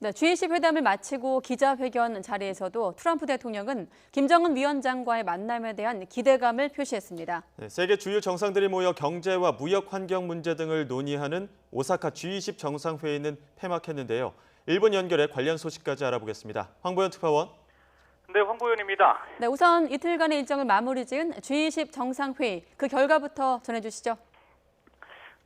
네, G20 회담을 마치고 기자회견 자리에서도 트럼프 대통령은 김정은 위원장과의 만남에 대한 기대감을 표시했습니다. 네, 세계 주요 정상들이 모여 경제와 무역 환경 문제 등을 논의하는 오사카 G20 정상회의는 폐막했는데요. 일본 연결해 관련 소식까지 알아보겠습니다. 황보현 특파원. 네, 황보현입니다. 네, 우선 이틀간의 일정을 마무리 지은 G20 정상회의, 그 결과부터 전해주시죠.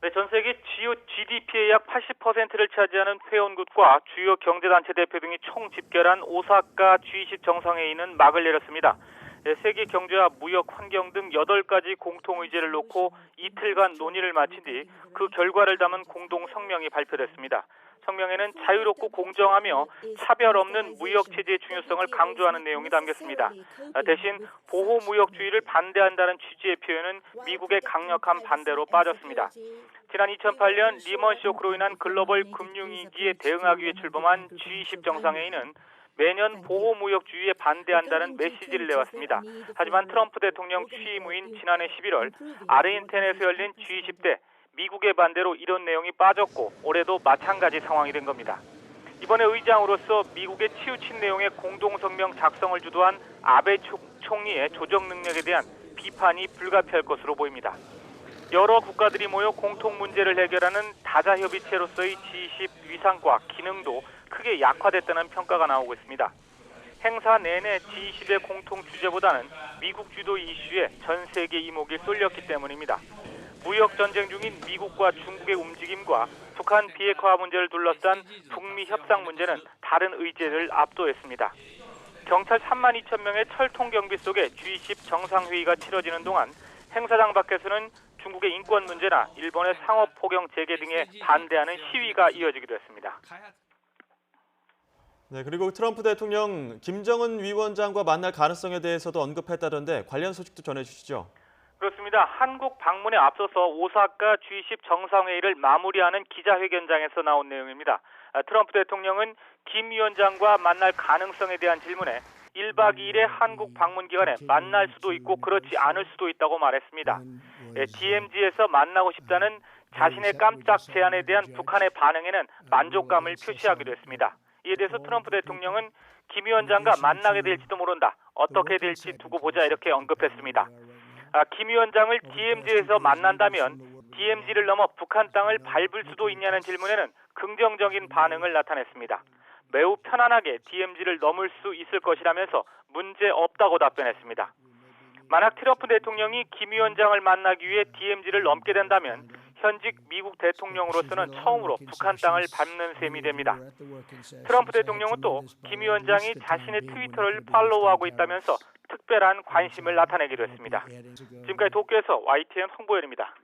네, 전 세계 주요 GDP의 약 80%를 차지하는 회원국과 주요 경제단체 대표 등이 총 집결한 오사카 G20 정상회의는 막을 내렸습니다. 네, 세계 경제와 무역, 환경 등 8가지 공통 의제를 놓고 이틀간 논의를 마친 뒤 그 결과를 담은 공동 성명이 발표됐습니다. 성명에는 자유롭고 공정하며 차별 없는 무역 체제의 중요성을 강조하는 내용이 담겼습니다. 대신 보호무역주의를 반대한다는 취지의 표현은 미국의 강력한 반대로 빠졌습니다. 지난 2008년 리먼 쇼크로 인한 글로벌 금융위기에 대응하기 위해 출범한 G20 정상회의는 매년 보호무역주의에 반대한다는 메시지를 내왔습니다. 하지만 트럼프 대통령 취임 후인 지난해 11월 아르헨티나에서 열린 G20 때 미국의 반대로 이런 내용이 빠졌고 올해도 마찬가지 상황이 된 겁니다. 이번에 의장으로서 미국의 치우친 내용의 공동성명 작성을 주도한 아베 총리의 조정 능력에 대한 비판이 불가피할 것으로 보입니다. 여러 국가들이 모여 공통 문제를 해결하는 다자협의체로서의 G20 위상과 기능도 크게 약화됐다는 평가가 나오고 있습니다. 행사 내내 G20의 공통 주제보다는 미국 주도 이슈에 전 세계 이목이 쏠렸기 때문입니다. 무역 전쟁 중인 미국과 중국의 움직임과 북한 비핵화 문제를 둘러싼 북미 협상 문제는 다른 의제를 압도했습니다. 경찰 3만 2천 명의 철통 경비 속에 G20 정상회의가 치러지는 동안 행사장 밖에서는 중국의 인권 문제나 일본의 상업 포경 재개 등에 반대하는 시위가 이어지기도 했습니다. 네, 그리고 트럼프 대통령 김정은 위원장과 만날 가능성에 대해서도 언급했다던데 관련 소식도 전해주시죠. 그렇습니다. 한국 방문에 앞서서 오사카 G20 정상회의를 마무리하는 기자회견장에서 나온 내용입니다. 트럼프 대통령은 김 위원장과 만날 가능성에 대한 질문에 1박 2일의 한국 방문 기간에 만날 수도 있고 그렇지 않을 수도 있다고 말했습니다. DMZ에서 만나고 싶다는 자신의 깜짝 제안에 대한 북한의 반응에는 만족감을 표시하기도 했습니다. 이에 대해서 트럼프 대통령은 김 위원장과 만나게 될지도 모른다. 어떻게 될지 두고 보자 이렇게 언급했습니다. 김 위원장을 DMZ에서 만난다면 DMZ를 넘어 북한 땅을 밟을 수도 있냐는 질문에는 긍정적인 반응을 나타냈습니다. 매우 편안하게 DMZ를 넘을 수 있을 것이라면서 문제 없다고 답변했습니다. 만약 트럼프 대통령이 김 위원장을 만나기 위해 DMZ를 넘게 된다면 현직 미국 대통령으로서는 처음으로 북한 땅을 밟는 셈이 됩니다. 트럼프 대통령은 또 김 위원장이 자신의 트위터를 팔로우하고 있다면서 특별한 관심을 나타내기도 했습니다. 지금까지 도쿄에서 YTN 황보현입니다.